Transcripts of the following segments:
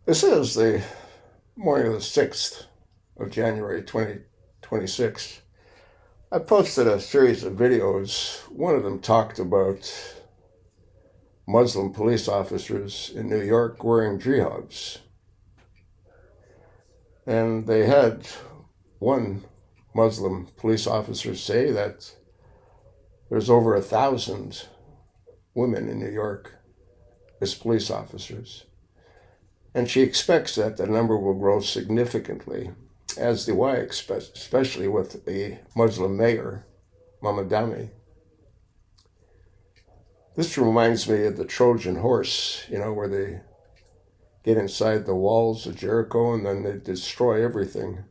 This is the morning of the 6th of January 2026. I posted a series of videos. One of them talked about Muslim police officers in New York wearing jihadis. And they had one Muslim police officer say that there's over 1,000 women in New York as police officers. And she expects that the number will grow significantly, as do I expect, especially with the Muslim mayor, Mamdani. This reminds me of the Trojan horse, where they get inside the walls of Jericho and then they destroy everything.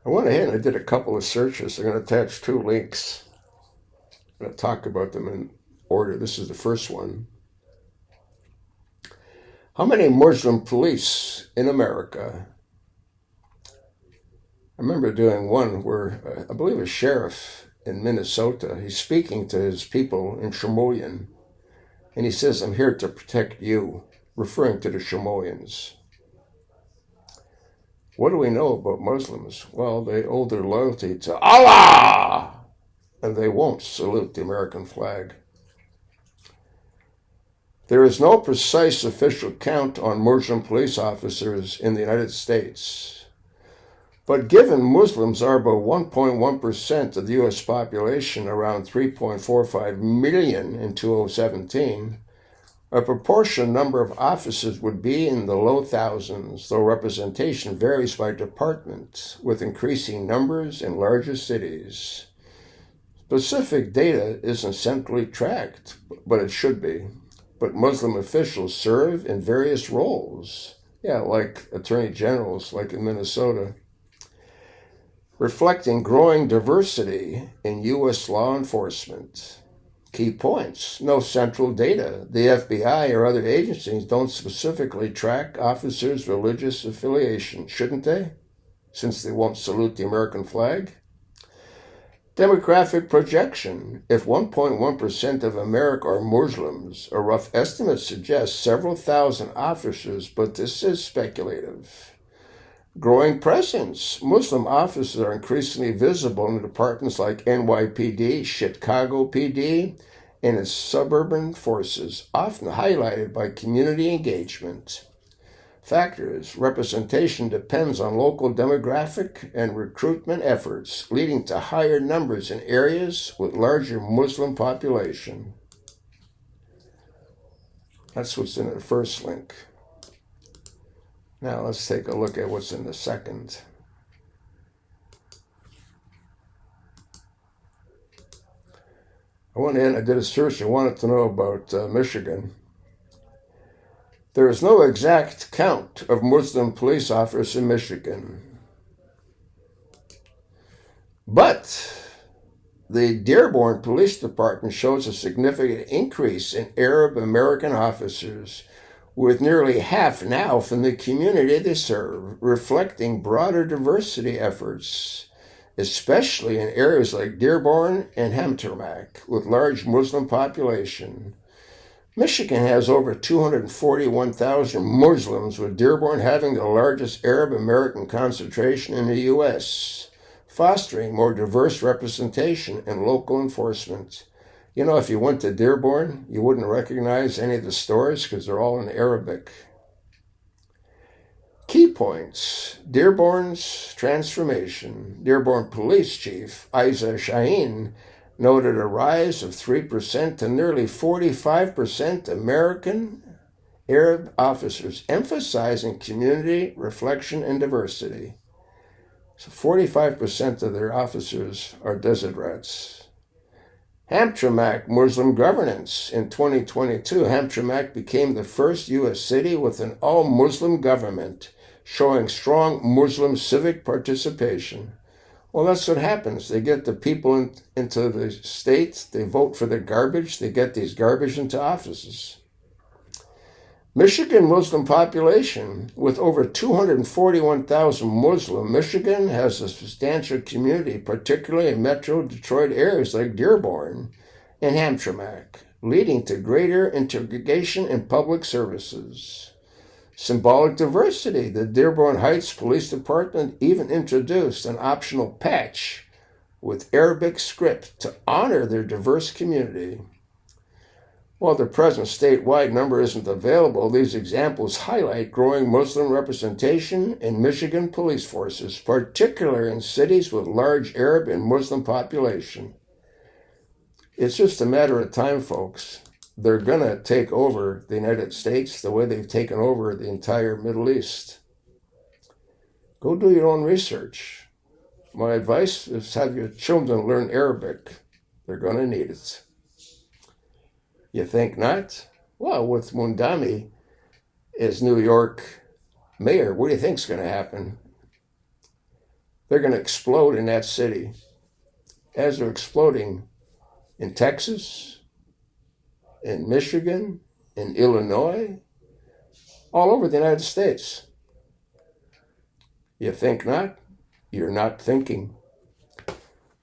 I went ahead and I did a couple of searches. I'm going to attach two links. I'm going to talk about them in order. This is the first one. How many Muslim police in America? I remember doing one where I believe a sheriff in Minnesota, he's speaking to his people in Shamoyan, and he says, "I'm here to protect you," referring to the Shamoyans. What do we know about Muslims? Well, they owe their loyalty to Allah, and they won't salute the American flag. There is no precise official count on Muslim police officers in the United States. But given Muslims are about 1.1% of the U.S. population, around 3.45 million in 2017, a proportionate number of officers would be in the low thousands, though representation varies by department, with increasing numbers in larger cities. Specific data isn't centrally tracked, but it should be. But Muslim officials serve in various roles, like attorney generals, like in Minnesota, reflecting growing diversity in U.S. law enforcement. Key points: no central data. The FBI or other agencies don't specifically track officers' religious affiliation, shouldn't they? Since they won't salute the American flag. Demographic projection. If 1.1% of America are Muslims, a rough estimate suggests several thousand officers, but this is speculative. Growing presence. Muslim officers are increasingly visible in departments like NYPD, Chicago PD, and its suburban forces, often highlighted by community engagement. Factors. Representation depends on local demographic and recruitment efforts, leading to higher numbers in areas with larger Muslim population. That's what's in the first link. Now let's take a look at what's in the second. I went in, I did a search, I wanted to know about Michigan. There is no exact count of Muslim police officers in Michigan. But the Dearborn Police Department shows a significant increase in Arab American officers, with nearly half now from the community they serve, reflecting broader diversity efforts, especially in areas like Dearborn and Hamtramck, with large Muslim population. Michigan has over 241,000 Muslims, with Dearborn having the largest Arab American concentration in the U.S., fostering more diverse representation in local enforcement. If you went to Dearborn, you wouldn't recognize any of the stores because they're all in Arabic. Key points. Dearborn's transformation. Dearborn Police Chief Isa Shaheen noted a rise of 3% to nearly 45% American Arab officers, emphasizing community, reflection, and diversity. So 45% of their officers are desert rats. Hamtramck Muslim governance. In 2022, Hamtramck became the first U.S. city with an all-Muslim government, showing strong Muslim civic participation. Well, that's what happens. They get the people into the state, they vote for the garbage, they get these garbage into offices. Michigan Muslim population. With over 241,000 Muslim, Michigan has a substantial community, particularly in metro Detroit areas like Dearborn and Hamtramck. leading to greater integration in public services. Symbolic diversity. The Dearborn Heights Police Department even introduced an optional patch with Arabic script to honor their diverse community. While the present statewide number isn't available, these examples highlight growing Muslim representation in Michigan police forces, particularly in cities with large Arab and Muslim population. It's just a matter of time, folks. They're going to take over the United States the way they've taken over the entire Middle East. Go do your own research. My advice is have your children learn Arabic. They're going to need it. You think not? Well, with Mamdani as New York mayor, what do you think's going to happen? They're going to explode in that city, as they're exploding in Texas, in Michigan, in Illinois, all over the United States. You think not? You're not thinking.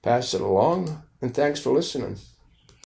Pass it along, and thanks for listening.